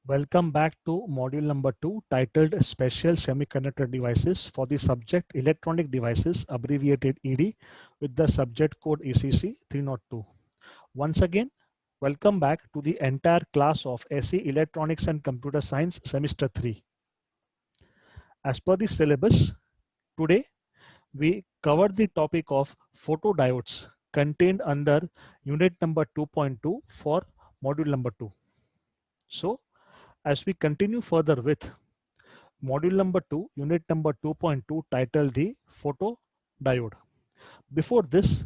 Welcome back to module number 2 titled Special Semiconductor Devices for the subject Electronic Devices abbreviated ED with the subject code ECC 302. Once again, welcome back to the entire class of SE Electronics and Computer Science semester 3. As per the syllabus, today we covered the topic of photodiodes contained under unit number 2.2 for module number 2. So, as we continue further with module number 2, unit number 2.2 titled the photodiode. Before this,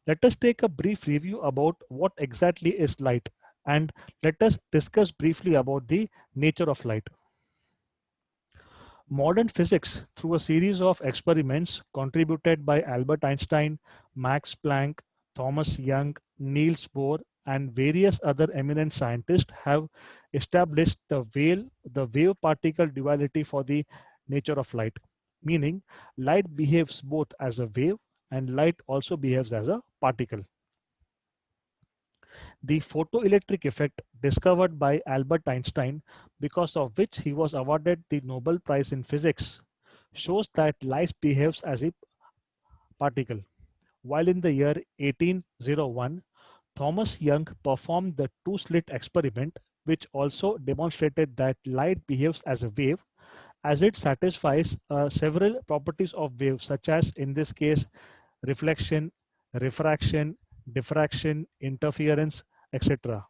let us take a brief review about what exactly is light and let us discuss briefly about the nature of light. Modern physics, through a series of experiments contributed by Albert Einstein, Max Planck, Thomas Young, Niels Bohr, and various other eminent scientists, have established the wave particle duality for the nature of light, meaning light behaves both as a wave and light also behaves as a particle. The photoelectric effect discovered by Albert Einstein, because of which he was awarded the Nobel Prize in Physics, shows that light behaves as a particle. While in the year 1801, Thomas Young performed the two-slit experiment, which also demonstrated that light behaves as a wave as it satisfies several properties of waves, such as in this case reflection, refraction, diffraction, interference, etc.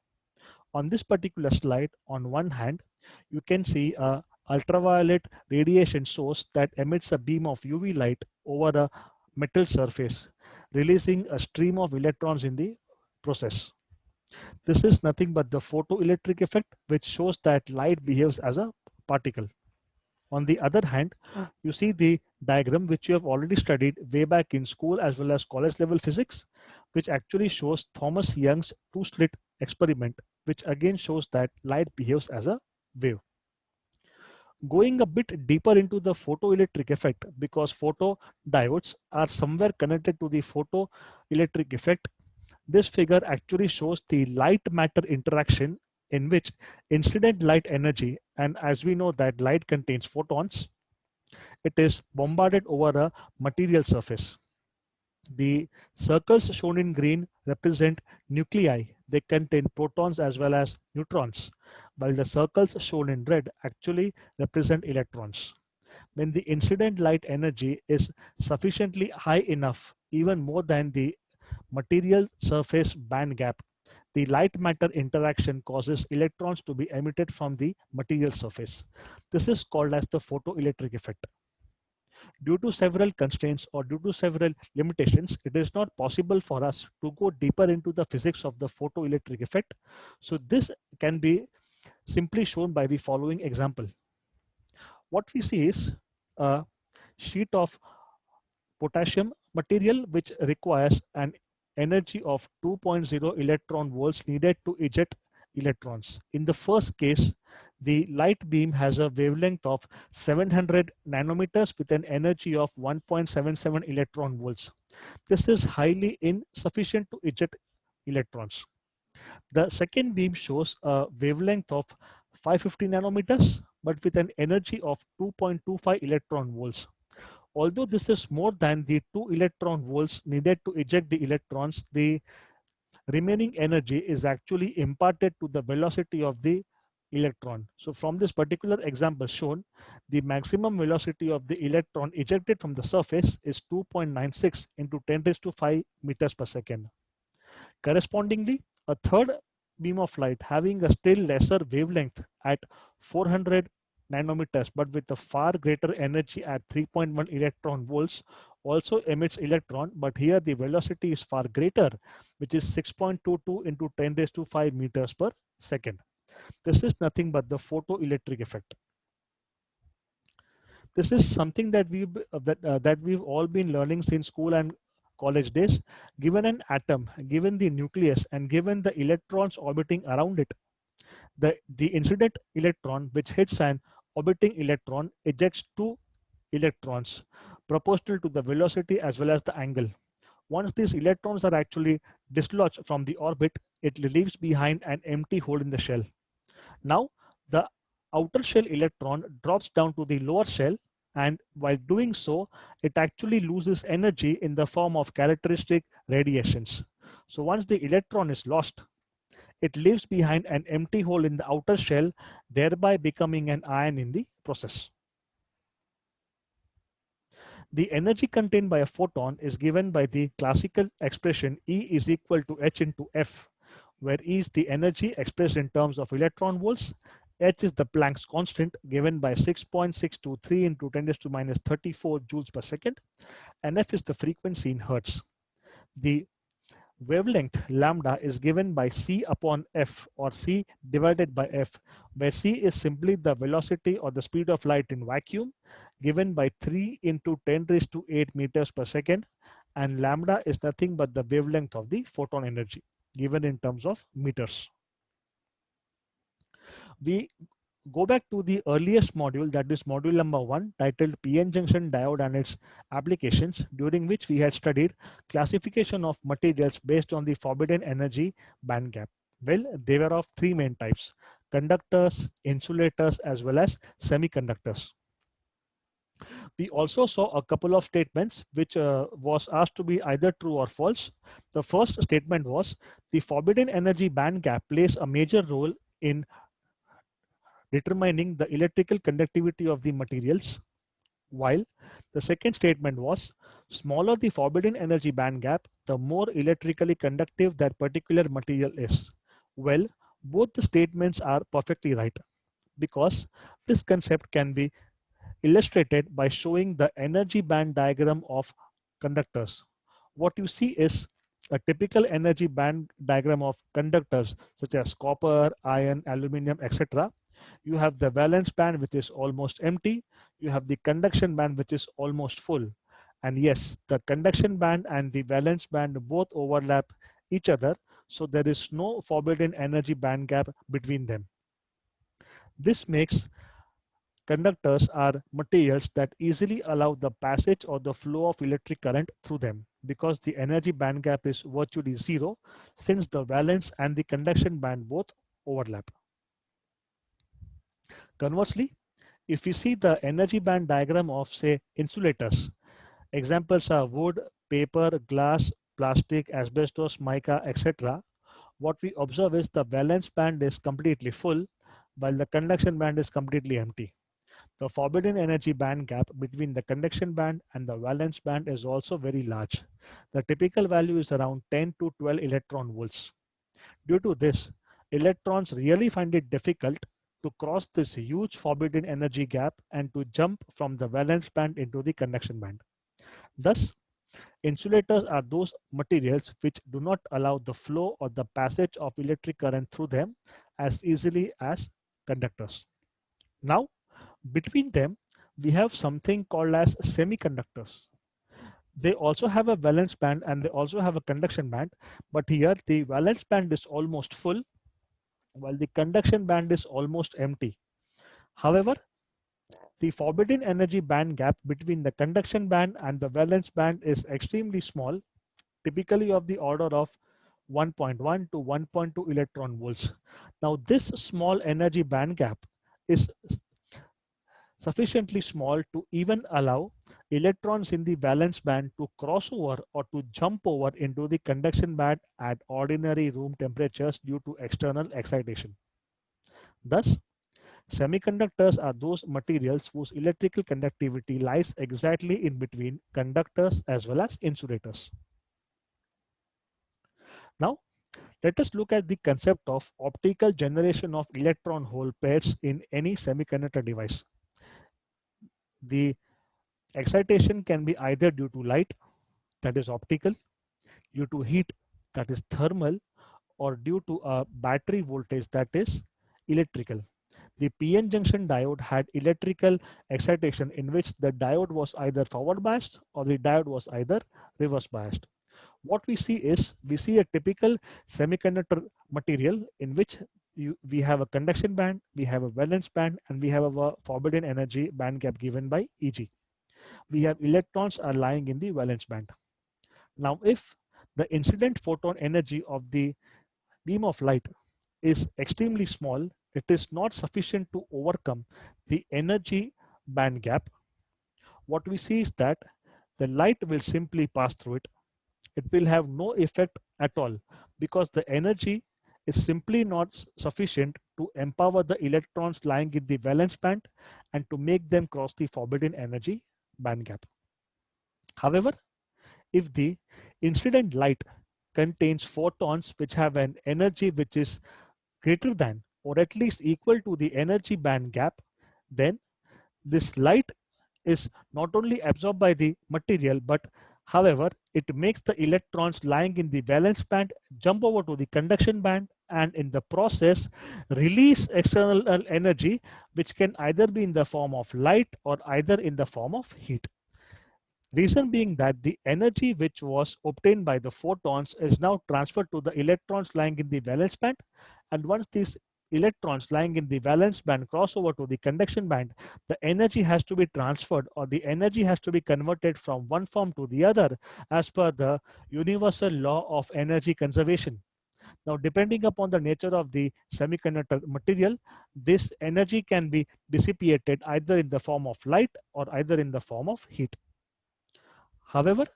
On this particular slide, on one hand, you can see a ultraviolet radiation source that emits a beam of UV light over a metal surface, releasing a stream of electrons in the process. This is nothing but the photoelectric effect, which shows that light behaves as a particle. On the other hand, you see the diagram which you have already studied way back in school as well as college level physics, which actually shows Thomas Young's two-slit experiment, which again shows that light behaves as a wave. Going a bit deeper into the photoelectric effect, because photodiodes are somewhere connected to the photoelectric effect, this figure actually shows the light matter interaction in which incident light energy, and as we know that light contains photons, it is bombarded over a material surface. The circles shown in green represent nuclei. They contain protons as well as neutrons, while the circles shown in red actually represent electrons. When the incident light energy is sufficiently high enough, even more than the material surface band gap, the light matter interaction causes electrons to be emitted from the material surface. This is called as the photoelectric effect. Due to several constraints or due to several limitations, it is not possible for us to go deeper into the physics of the photoelectric effect. So this can be simply shown by the following example. What we see is a sheet of potassium material which requires an energy of 2.0 electron volts needed to eject electrons. In the first case, the light beam has a wavelength of 700 nanometers with an energy of 1.77 electron volts. This is highly insufficient to eject electrons. The second beam shows a wavelength of 550 nanometers, but with an energy of 2.25 electron volts. Although this is more than the 2 electron volts needed to eject the electrons, the remaining energy is actually imparted to the velocity of the electron. So from this particular example shown, the maximum velocity of the electron ejected from the surface is 2.96 into 10 raised to 5 meters per second. Correspondingly, a third beam of light having a still lesser wavelength at 400 nanometers but with a far greater energy at 3.1 electron volts also emits electron, but here the velocity is far greater, which is 6.22 into 10 raised to 5 meters per second. This is nothing but the photoelectric effect. This is something that we've all been learning since school and college days. Given an atom, given the nucleus, and given the electrons orbiting around it, the incident electron which hits an orbiting electron ejects two electrons proportional to the velocity as well as the angle. Once these electrons are actually dislodged from the orbit, it leaves behind an empty hole in the shell. Now, The outer shell electron drops down to the lower shell, and while doing so, it actually loses energy in the form of characteristic radiations. So once the electron is lost, it leaves behind an empty hole in the outer shell, thereby becoming an ion in the process. The energy contained by a photon is given by the classical expression E is equal to h into F, where E is the energy expressed in terms of electron volts, h is the Planck's constant given by 6.623 into 10 to minus 34 joules per second, and F is the frequency in hertz. The wavelength lambda is given by c upon f, or c divided by f, where c is simply the velocity or the speed of light in vacuum given by 3 into 10 raised to 8 meters per second, and lambda is nothing but the wavelength of the photon energy given in terms of meters. We go back to the earliest module, that is module number 1, titled PN junction diode and its applications, during which we had studied classification of materials based on the forbidden energy band gap. Well, they were of three main types: conductors, insulators, as well as semiconductors. We also saw a couple of statements which was asked to be either true or false. The first statement was the forbidden energy band gap plays a major role in determining the electrical conductivity of the materials, while the second statement was smaller the forbidden energy band gap, the more electrically conductive that particular material is. Well, both the statements are perfectly right, because this concept can be illustrated by showing the energy band diagram of conductors. What you see is a typical energy band diagram of conductors such as copper, iron, aluminum, etc. You have the valence band, which is almost empty. You have the conduction band, which is almost full. And yes, the conduction band and the valence band both overlap each other, so there is no forbidden energy band gap between them. This makes conductors are materials that easily allow the passage or the flow of electric current through them, because the energy band gap is virtually zero, since the valence and the conduction band both overlap. Conversely, if we see the energy band diagram of, say, insulators, examples are wood, paper, glass, plastic, asbestos, mica, etc. What we observe is the valence band is completely full, while the conduction band is completely empty. The forbidden energy band gap between the conduction band and the valence band is also very large. The typical value is around 10 to 12 electron volts. Due to this, electrons really find it difficult to cross this huge forbidden energy gap and to jump from the valence band into the conduction band. Thus, insulators are those materials which do not allow the flow or the passage of electric current through them as easily as conductors. Now, between them, we have something called as semiconductors. They also have a valence band and they also have a conduction band, but here the valence band is almost full while the conduction band is almost empty. However, the forbidden energy band gap between the conduction band and the valence band is extremely small, typically of the order of 1.1 to 1.2 electron volts. Now, this small energy band gap is sufficiently small to even allow electrons in the valence band to cross over or to jump over into the conduction band at ordinary room temperatures due to external excitation. Thus, semiconductors are those materials whose electrical conductivity lies exactly in between conductors as well as insulators. Now, let us look at the concept of optical generation of electron hole pairs in any semiconductor device. The excitation can be either due to light, that is optical, due to heat, that is thermal, or due to a battery voltage, that is electrical. The PN junction diode had electrical excitation in which the diode was either forward biased or the diode was either reverse biased. What we see is, we see a typical semiconductor material in which we have a conduction band, we have a valence band, and we have a forbidden energy band gap given by Eg. We have electrons are lying in the valence band. Now, if the incident photon energy of the beam of light is extremely small, it is not sufficient to overcome the energy band gap. What we see is that the light will simply pass through it. It will have no effect at all because the energy is simply not sufficient to empower the electrons lying in the valence band and to make them cross the forbidden energy band gap. However, if the incident light contains photons which have an energy which is greater than or at least equal to the energy band gap, then this light is not only absorbed by the material, but however, it makes the electrons lying in the valence band jump over to the conduction band and in the process release external energy, which can either be in the form of light or either in the form of heat. Reason being that the energy which was obtained by the photons is now transferred to the electrons lying in the valence band. And once these electrons lying in the valence band cross over to the conduction band, the energy has to be transferred or the energy has to be converted from one form to the other as per the universal law of energy conservation. Now, depending upon the nature of the semiconductor material, this energy can be dissipated either in the form of light or either in the form of heat. However,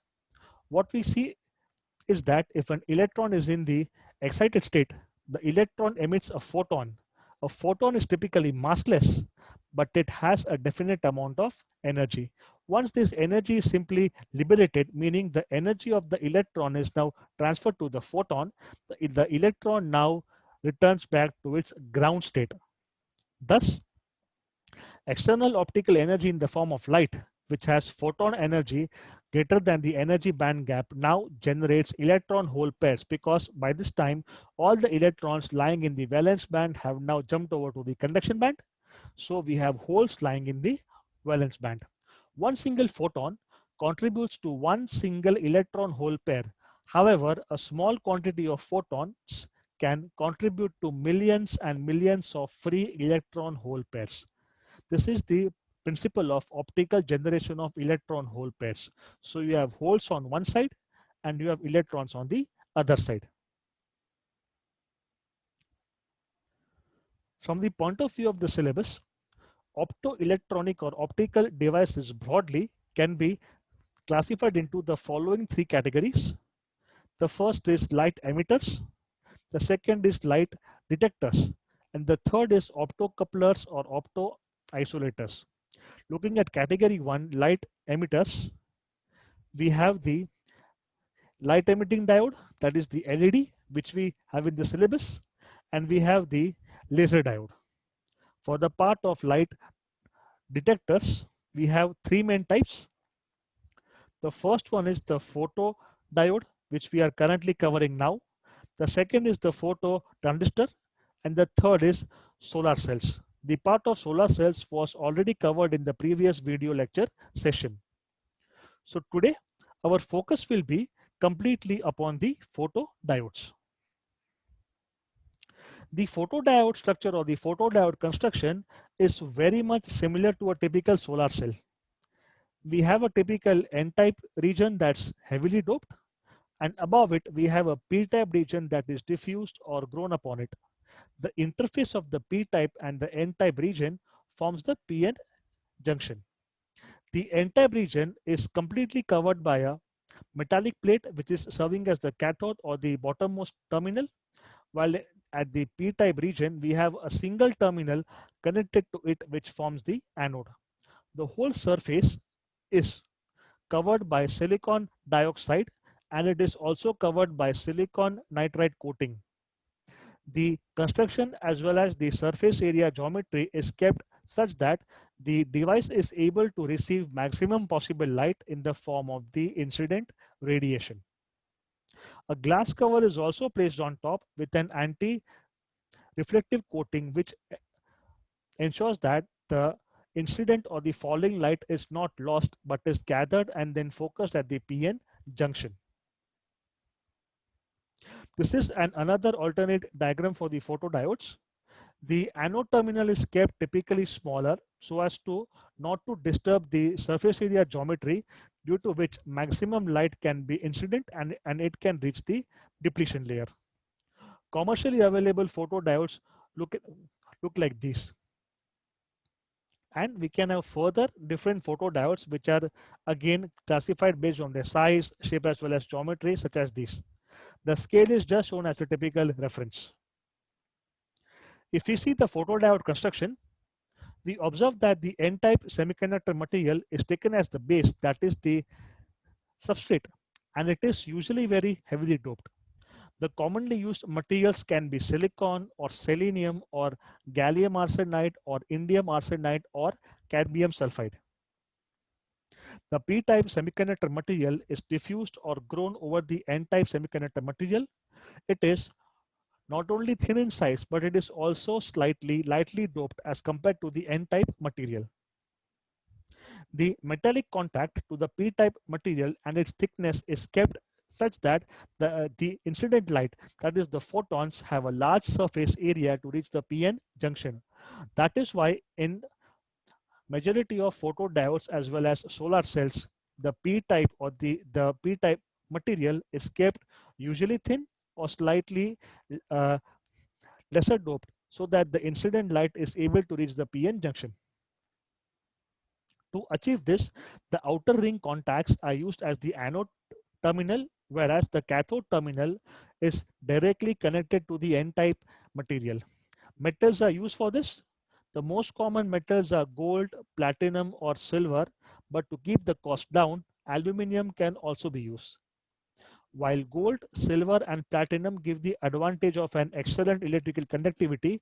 what we see is that if an electron is in the excited state, the electron emits a photon. A photon is typically massless, but it has a definite amount of energy. Once this energy is simply liberated, meaning the energy of the electron is now transferred to the photon, the electron now returns back to its ground state. Thus, external optical energy in the form of light, which has photon energy greater than the energy band gap, now generates electron hole pairs because by this time all the electrons lying in the valence band have now jumped over to the conduction band. So we have holes lying in the valence band. One single photon contributes to one single electron hole pair. However, a small quantity of photons can contribute to millions and millions of free electron hole pairs. This is the principle of optical generation of electron hole pairs. So you have holes on one side and you have electrons on the other side. From the point of view of the syllabus, optoelectronic or optical devices broadly can be classified into the following three categories. The first is light emitters, the second is light detectors, and the third is optocouplers or opto isolators. Looking at category 1, light emitters, we have the light emitting diode, that is the LED, which we have in the syllabus, and we have the laser diode. For the part of light detectors, we have three main types. The first one is the photodiode, which we are currently covering now. The second is the photo transistor, and the third is solar cells. The part of solar cells was already covered in the previous video lecture session. So today, our focus will be completely upon the photodiodes. The photodiode structure or the photodiode construction is very much similar to a typical solar cell. We have a typical N-type region that's heavily doped, and above it we have a P-type region that is diffused or grown upon it. The interface of the P-type and the N-type region forms the PN junction. The N-type region is completely covered by a metallic plate which is serving as the cathode or the bottommost terminal, while at the P-type region we have a single terminal connected to it which forms the anode. The whole surface is covered by silicon dioxide and it is also covered by silicon nitride coating. The construction as well as the surface area geometry is kept such that the device is able to receive maximum possible light in the form of the incident radiation. A glass cover is also placed on top with an anti-reflective coating which ensures that the incident or the falling light is not lost but is gathered and then focused at the PN junction. This is another alternate diagram for the photodiodes. The anode terminal is kept typically smaller so as to not to disturb the surface area geometry, due to which maximum light can be incident and it can reach the depletion layer. Commercially available photodiodes look look like these. And we can have further different photodiodes which are again classified based on their size, shape as well as geometry, such as these. The scale is just shown as a typical reference. If we see the photodiode construction, we observe that the n-type semiconductor material is taken as the base, that is the substrate, and it is usually very heavily doped. The commonly used materials can be silicon or selenium or gallium arsenide or indium arsenide or cadmium sulfide. The p-type semiconductor material is diffused or grown over the n-type semiconductor material. It is not only thin in size, but it is also slightly lightly doped as compared to the n-type material. The metallic contact to the p-type material and its thickness is kept such that the incident light, that is the photons, have a large surface area to reach the PN junction. That is why in majority of photodiodes as well as solar cells, the p-type or the p-type material is kept usually thin or slightly uh, lesser doped so that the incident light is able to reach the PN junction. To achieve this, the outer ring contacts are used as the anode terminal, whereas the cathode terminal is directly connected to the n-type material. Metals are used for this. The most common metals are gold, platinum, or silver, but to keep the cost down, aluminum can also be used. While gold, silver, and platinum give the advantage of an excellent electrical conductivity,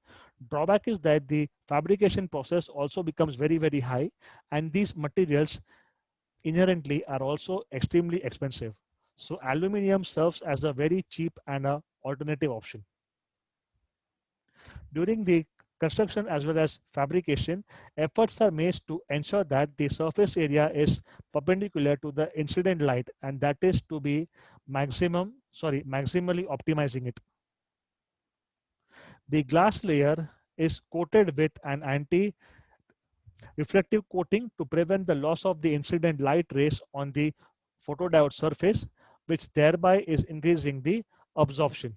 drawback is that the fabrication process also becomes very, very high, and these materials inherently are also extremely expensive. So aluminum serves as a very cheap and a alternative option. During the construction as well as fabrication, efforts are made to ensure that the surface area is perpendicular to the incident light, and that is to be maximally optimizing it. The glass layer is coated with an anti-reflective coating to prevent the loss of the incident light rays on the photodiode surface, which thereby is increasing the absorption.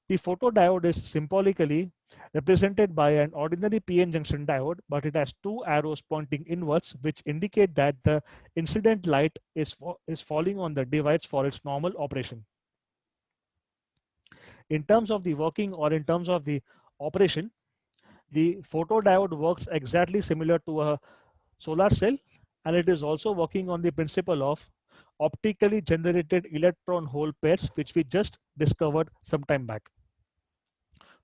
The photodiode is symbolically represented by an ordinary PN junction diode, but it has two arrows pointing inwards, which indicate that the incident light is falling on the device for its normal operation. In terms of the working or in terms of the operation, the photodiode works exactly similar to a solar cell, and it is also working on the principle of optically generated electron hole pairs, which we just discovered some time back.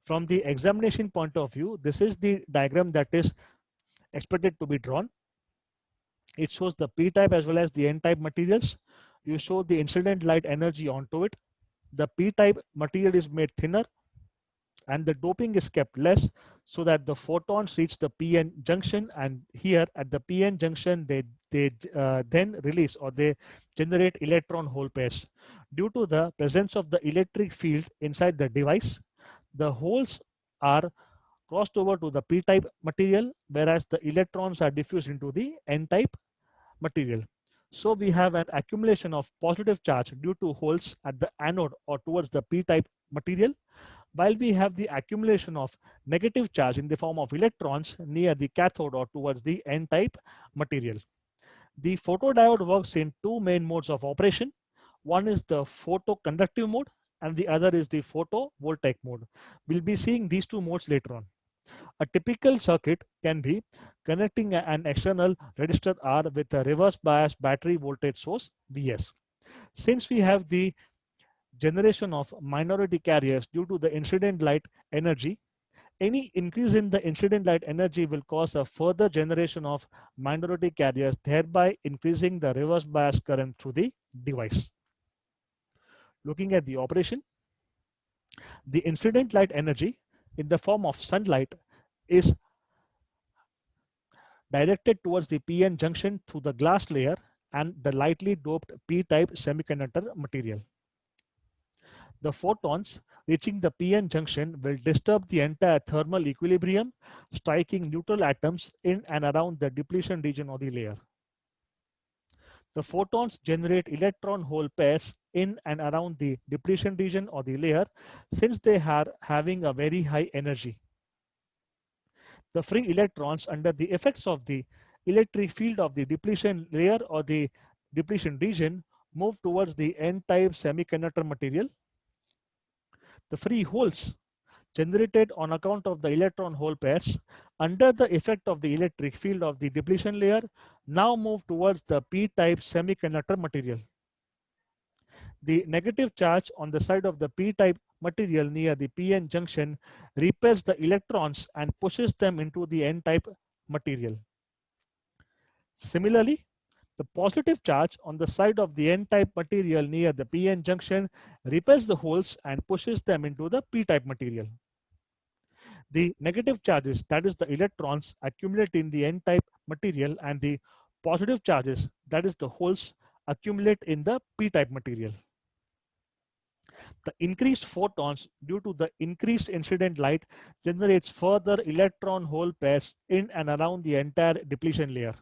From the examination point of view, this is the diagram that is expected to be drawn. It shows the p-type as well as the n-type materials. You show the incident light energy onto it. The p-type material is made thinner and the doping is kept less so that the photons reach the PN junction, and here at the PN junction they then release or they generate electron hole pairs. Due to the presence of the electric field inside the device, the holes are crossed over to the p-type material, whereas the electrons are diffused into the n-type material. So we have an accumulation of positive charge due to holes at the anode or towards the p-type material, while we have the accumulation of negative charge in the form of electrons near the cathode or towards the n-type material. The photodiode works in two main modes of operation. One is the photoconductive mode and the other is the photovoltaic mode. We'll be seeing these two modes later on. A typical circuit can be connecting an external resistor R with a reverse bias battery voltage source Vs. Since we have the generation of minority carriers due to the incident light energy, any increase in the incident light energy will cause a further generation of minority carriers, thereby increasing the reverse bias current through the device. Looking at the operation, the incident light energy in the form of sunlight is directed towards the PN junction through the glass layer and the lightly doped p-type semiconductor material. The photons reaching the PN junction will disturb the entire thermal equilibrium, striking neutral atoms in and around the depletion region of the layer. The photons generate electron-hole pairs in and around the depletion region or the layer since they are having a very high energy. The free electrons under the effects of the electric field of the depletion layer or the depletion region move towards the n-type semiconductor material. The free holes generated on account of the electron hole pairs under the effect of the electric field of the depletion layer now move towards the p-type semiconductor material. The negative charge on the side of the p-type material near the p-n junction repels the electrons and pushes them into the n-type material. Similarly, the positive charge on the side of the n-type material near the p-n junction repels the holes and pushes them into the p-type material. The negative charges, that is the electrons, accumulate in the n-type material, and the positive charges, that is the holes, accumulate in the p-type material. The increased photons due to the increased incident light generates further electron hole pairs in and around the entire depletion layer.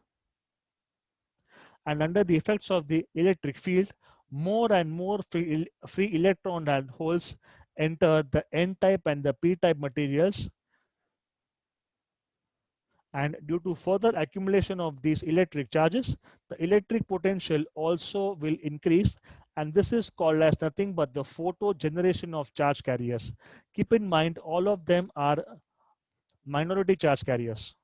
And under the effects of the electric field, more and more free electron and holes enter the n-type and the p-type materials, and due to further accumulation of these electric charges, the electric potential also will increase, and this is called as nothing but the photo generation of charge carriers. Keep in mind, all of them are minority charge carriers.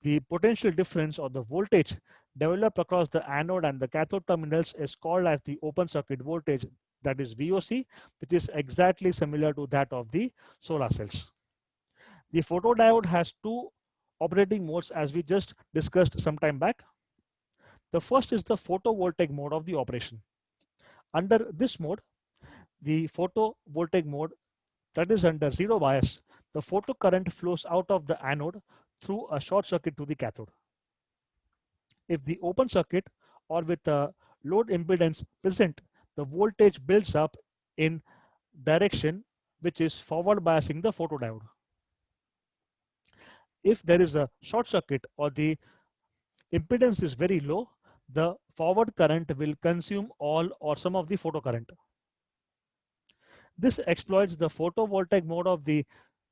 The potential difference or the voltage developed across the anode and the cathode terminals is called as the open circuit voltage, that is VOC, which is exactly similar to that of the solar cells. The photodiode has two operating modes as we just discussed some time back. The first is the photovoltaic mode of the operation. Under this mode, the photovoltaic mode, that is under zero bias, the photocurrent flows out of the anode through a short circuit to the cathode. If the open circuit or with a load impedance present, the voltage builds up in direction which is forward biasing the photodiode. If there is a short circuit or the impedance is very low, the forward current will consume all or some of the photocurrent. This exploits the photovoltaic mode of the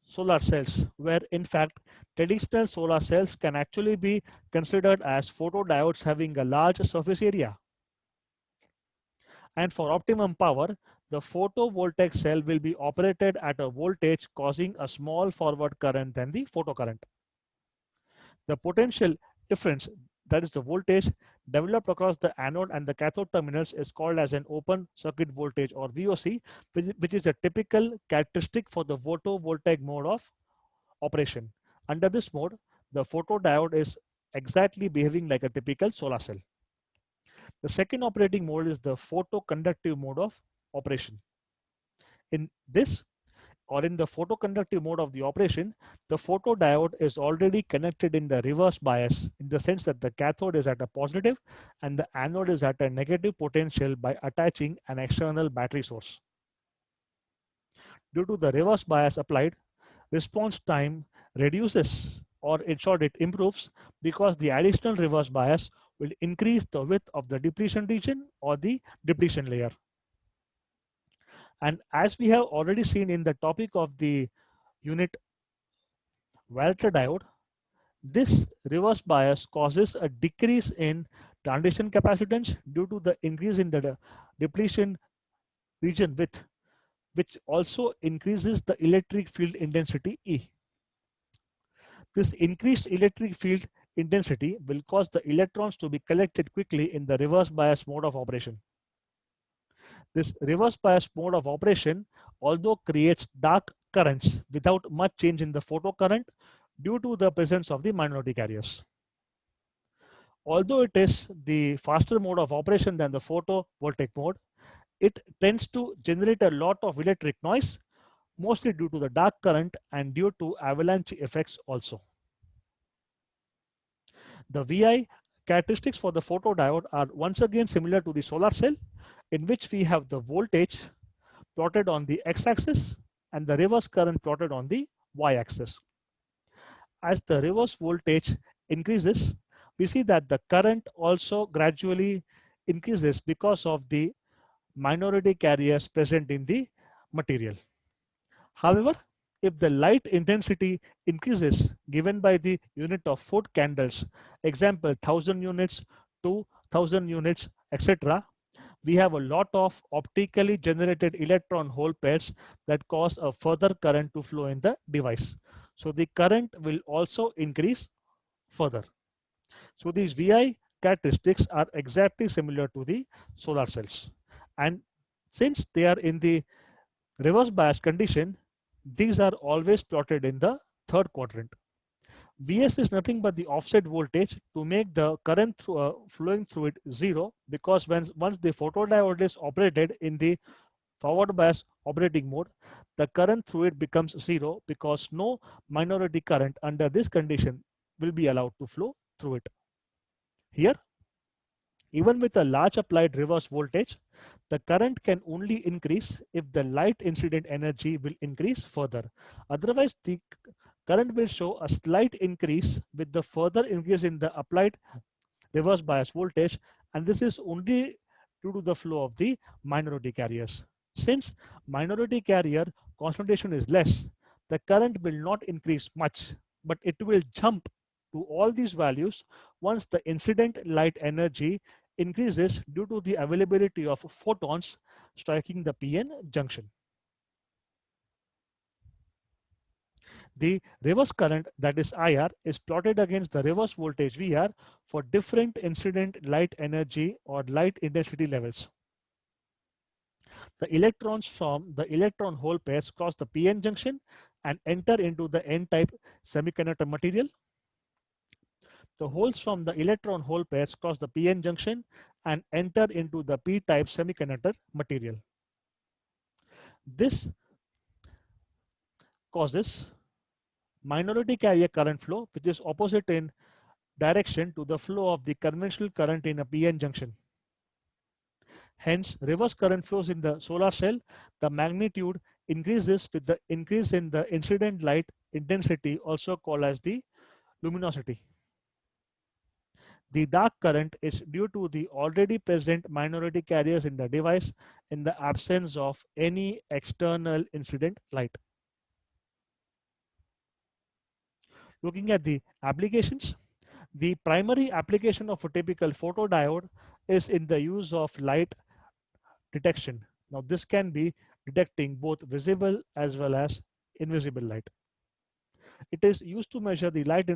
solar cells, where in fact traditional solar cells can actually be considered as photodiodes having a large surface area. And for optimum power, the photovoltaic cell will be operated at a voltage causing a small forward current than the photocurrent. The potential difference, that is the voltage developed across the anode and the cathode terminals, is called as an open circuit voltage or VOC, which is a typical characteristic for the photovoltaic mode of operation. Under this mode, the photodiode is exactly behaving like a typical solar cell. The second operating mode is the photoconductive mode of operation. In this, or in the photoconductive mode of the operation, the photodiode is already connected in the reverse bias, in the sense that the cathode is at a positive and the anode is at a negative potential by attaching an external battery source. Due to the reverse bias applied, response time reduces, or in short, it improves, because the additional reverse bias will increase the width of the depletion region or the depletion layer. And as we have already seen in the topic of the unit Valter diode, this reverse bias causes a decrease in transition capacitance due to the increase in the depletion region width, which also increases the electric field intensity E. This increased electric field intensity will cause the electrons to be collected quickly in the reverse bias mode of operation. This reverse bias mode of operation although creates dark currents without much change in the photocurrent due to the presence of the minority carriers. Although it is the faster mode of operation than the photovoltaic mode, it tends to generate a lot of electric noise, mostly due to the dark current and due to avalanche effects also. The VI characteristics for the photodiode are once again similar to the solar cell, in which we have the voltage plotted on the x-axis and the reverse current plotted on the y-axis. As the reverse voltage increases, we see that the current also gradually increases because of the minority carriers present in the material. However, if the light intensity increases given by the unit of foot candles, example 1000 units, 2000 units, etc., we have a lot of optically generated electron hole pairs that cause a further current to flow in the device. So the current will also increase further. So these VI characteristics are exactly similar to the solar cells. And since they are in the reverse bias condition, these are always plotted in the third quadrant. Vs is nothing but the offset voltage to make the current flowing through it zero, because once the photodiode is operated in the forward bias operating mode, the current through it becomes zero because no minority current under this condition will be allowed to flow through it. Here, even with a large applied reverse voltage, the current can only increase if the light incident energy will increase further. Otherwise, the current will show a slight increase with the further increase in the applied reverse bias voltage, and this is only due to the flow of the minority carriers. Since minority carrier concentration is less, the current will not increase much, but it will jump to all these values once the incident light energy increases due to the availability of photons striking the PN junction. The reverse current, that is IR, is plotted against the reverse voltage VR for different incident light energy or light intensity levels. The electrons from the electron hole pairs cross the PN junction and enter into the N-type semiconductor material. The holes from the electron hole pairs cross the PN junction and enter into the P-type semiconductor material. This causes minority carrier current flow, which is opposite in direction to the flow of the conventional current in a PN junction. Hence, reverse current flows in the solar cell. The magnitude increases with the increase in the incident light intensity, also called as the luminosity. The dark current is due to the already present minority carriers in the device in the absence of any external incident light. Looking at the applications, the primary application of a typical photodiode is in the use of light detection. Now, this can be detecting both visible as well as invisible light. It is used to measure the light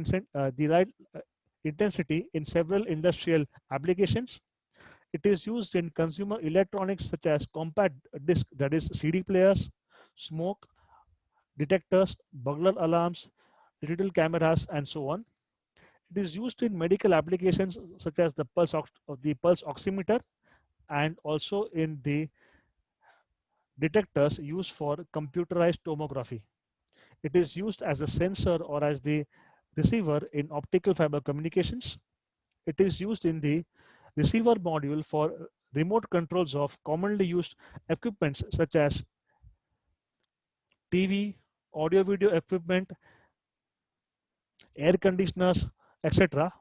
intensity in several industrial applications. It is used in consumer electronics such as compact disc, that is CD players, smoke detectors, burglar alarms, digital cameras, and so on. It is used in medical applications such as the pulse oximeter, and also in the detectors used for computerized tomography. It is used as a sensor or as the receiver in optical fiber communications. It is used in the receiver module for remote controls of commonly used equipments such as TV, audio video equipment, air conditioners, etc.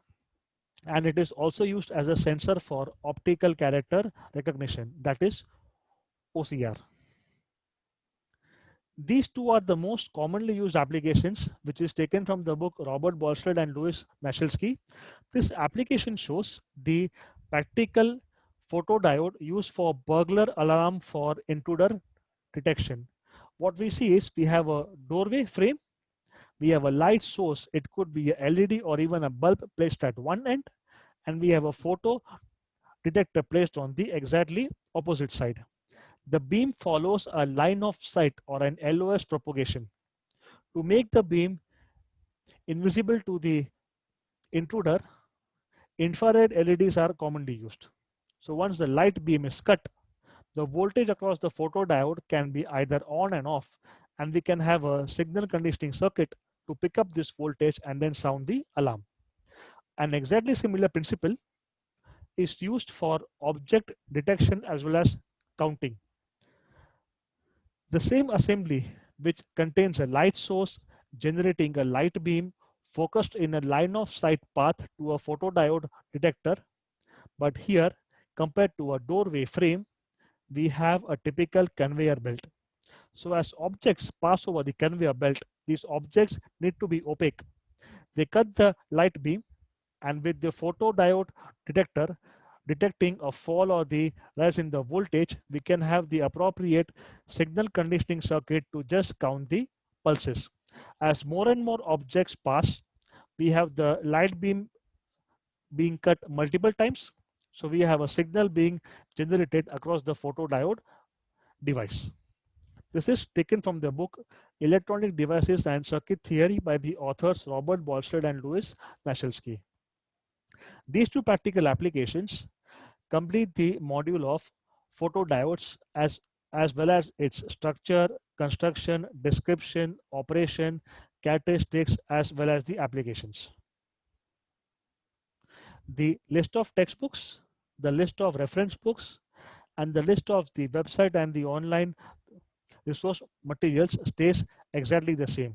And it is also used as a sensor for optical character recognition, that is OCR. These two are the most commonly used applications, which is taken from the book Robert Bolstad and Louis Naschelski. This application shows the practical photodiode used for burglar alarm for intruder detection. What we see is we have a doorway frame, we have a light source, it could be a LED or even a bulb placed at one end, and we have a photo detector placed on the exactly opposite side. The beam follows a line of sight or an LOS propagation. To make the beam invisible to the intruder, infrared LEDs are commonly used. So once the light beam is cut, the voltage across the photodiode can be either on and off, and we can have a signal conditioning circuit to pick up this voltage and then sound the alarm. An exactly similar principle is used for object detection as well as counting. The same assembly, which contains a light source generating a light beam, focused in a line of sight path to a photodiode detector. But here, compared to a doorway frame, we have a typical conveyor belt. So as objects pass over the conveyor belt, these objects need to be opaque. They cut the light beam, and with the photodiode detector detecting a fall or the rise in the voltage, we can have the appropriate signal conditioning circuit to just count the pulses. As more and more objects pass, we have the light beam being cut multiple times. So we have a signal being generated across the photodiode device. This is taken from the book Electronic Devices and Circuit Theory by the authors Robert Bolstad and Louis Mashalsky. These two practical applications complete the module of photodiodes as well as its structure, construction, description, operation, characteristics, as well as the applications. The list of textbooks, the list of reference books, and the list of the website and the online resource materials stays exactly the same.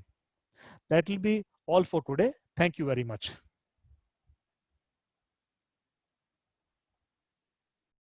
That will be all for today. Thank you very much.